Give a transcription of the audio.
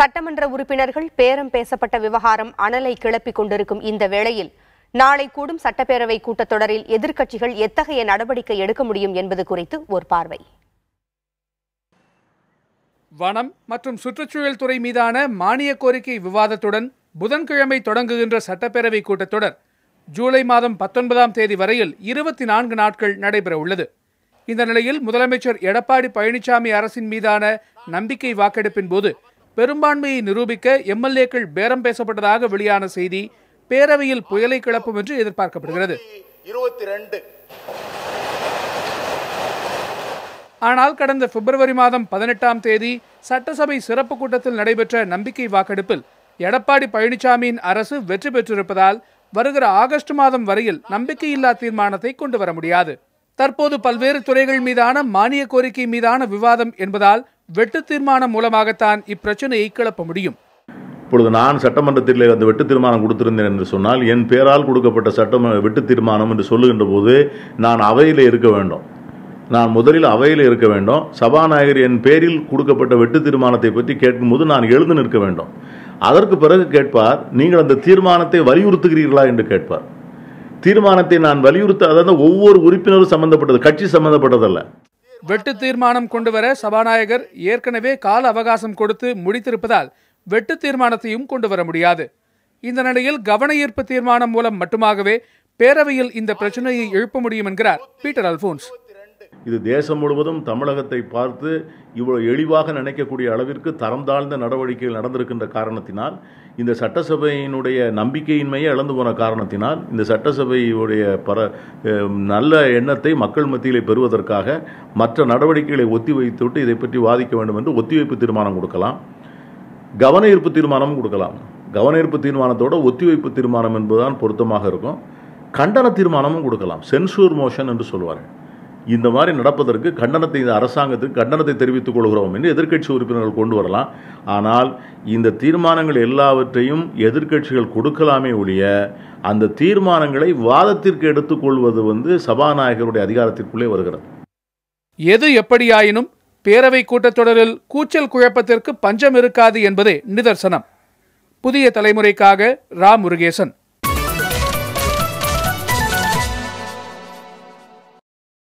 சட்டமன்ற உறுப்பினர்கள் பேரம் பேசப்பட்ட விவகாரம் அனலை கிளப்பிக் கொண்டிருக்கும் இந்த வேளையில் நாளை கூடும் சட்டப்பேரவை கூட்டத்தொடரில் எதிர்க்கட்சிகள் எத்தகைய நடவடிக்கை எடுக்க முடியும் என்பது குறித்து ஒரு பார்வை. வனம் மற்றும் சுற்றுச்சூழல் துறை மீதான மானிய கோரிக்கை விவாதத்துடன் புதன்கிழமை தொடங்குகின்ற சட்டப்பேரவை கூட்டத்தொடர் ஜூலை மாதம் 19ஆம் தேதி வரையில் 24 நாட்கள் நடைபெற உள்ளது. இந்த நிலையில் முதலமைச்சர் எடப்பாடி பழனிசாமி அரசின் மீதான நம்பிக்கை வாக்கெடுப்பின் போது பெரும்பான்மையை நிரூபிக்க எம்எல்ஏக்கள் பேரம் பேசப்பட்டதாக வெளியான செய்தி பேரவையில் புயலை கிளப்பும் என்று எதிர்பார்க்கப்படுகிறது. ஆனால் கடந்த பிப்ரவரி மாதம் 18ஆம் தேதி சட்டசபை சிறப்பு கூட்டத்தில் நடைபெற்ற நம்பிக்கை வாக்கெடுப்பில் எடப்பாடி பழனிசாமியின் அரசு வெற்றி பெற்றிருப்பதால் வருகிற ஆகஸ்ட் மாதம் வரையில் நம்பிக்கையில்லா தீர்மானத்தை கொண்டு வர முடியாது. தற்போது பல்வேறு துறைகள் மீதான மானிய கோரிக்கை மீதான விவாதம் என்பதால் வெட்டு தீர்மானம் மூலமாகத்தான் இப்பிரச்சனையை கிளப்ப முடியும். இப்பொழுது நான் சட்டமன்றத்தில் அந்த வெட்டு தீர்மானம் கொடுத்திருந்தேன் என்று சொன்னால் என் பேரால் கொடுக்கப்பட்ட வெட்டு தீர்மானம் என்று சொல்லுகின்ற போது நான் அவையில் இருக்க வேண்டும். நான் முதலில் அவையில் இருக்க வேண்டும். சபாநாயகர் என் பேரில் கொடுக்கப்பட்ட வெட்டு தீர்மானத்தை பற்றி கேட்கும்போது நான் எழுந்து நிற்க வேண்டும். அதற்கு பிறகு கேட்பார், நீங்கள் அந்த தீர்மானத்தை வலியுறுத்துகிறீர்களா என்று கேட்பார். தீர்மானத்தை நான் வலியுறுத்த, அதாவது ஒவ்வொரு உறுப்பினரும் சம்பந்தப்பட்டது, கட்சி சம்பந்தப்பட்டதல்ல. வெட்டு தீர்மானம் கொண்டு வர சபாநாயகர் ஏற்கனவே கால அவகாசம் கொடுத்து முடித்திருப்பதால் வெட்டு தீர்மானத்தையும் கொண்டு வர முடியாது. இந்த நிலையில் கவன ஈர்ப்பு தீர்மானம் மூலம் மட்டுமாகவே பேரவையில் இந்த பிரச்சனையை எழுப்ப முடியும் என்கிறார் பீட்டர் அல்போன்ஸ். இது தேசம் முழுவதும் தமிழகத்தை பார்த்து இவ்வளவு எளிவாக நினைக்கக்கூடிய அளவிற்கு தரம் தாழ்ந்த நடவடிக்கைகள் நடந்திருக்கின்ற காரணத்தினால், இந்த சட்டசபையினுடைய நம்பிக்கையின்மையை இழந்து போன காரணத்தினால், இந்த சட்டசபையுடைய நல்ல எண்ணத்தை மக்கள் மத்தியிலே பெறுவதற்காக மற்ற நடவடிக்கைகளை ஒத்தி வைத்துவிட்டு இதை பற்றி வாதிக்க வேண்டும் என்று ஒத்திவைப்பு தீர்மானம் கொடுக்கலாம், கவன ஈர்ப்பு தீர்மானமும் கொடுக்கலாம். கவன ஈர்ப்பு தீர்மானத்தோட ஒத்திவைப்பு தீர்மானம் என்பதுதான் பொருத்தமாக இருக்கும். கண்டன தீர்மானமும் கொடுக்கலாம், சென்சூர் மோஷன் என்று சொல்வார்கள். இந்த மாதிரி நடப்பதற்கு கண்டனத்தை, இந்த அரசாங்கத்துக்கு கண்டனத்தை தெரிவித்துக் கொள்கிறோம் என்று எதிர்க்கட்சி உறுப்பினர்கள் கொண்டு வரலாம். ஆனால் இந்த தீர்மானங்கள் எல்லாவற்றையும் எதிர்க்கட்சிகள் கொடுக்கலாமே ஒழிய அந்த தீர்மானங்களை வாதத்திற்கு எடுத்துக்கொள்வது சபாநாயகருடைய அதிகாரத்திற்குள்ளே வருகிறது. எது எப்படியாயினும் பேரவை கூட்டத்தொடரில் கூச்சல் குழப்பத்திற்கு பஞ்சம் இருக்காது என்பதே நிதர்சனம். புதிய தலைமுறைக்காக ரா முருகேசன்.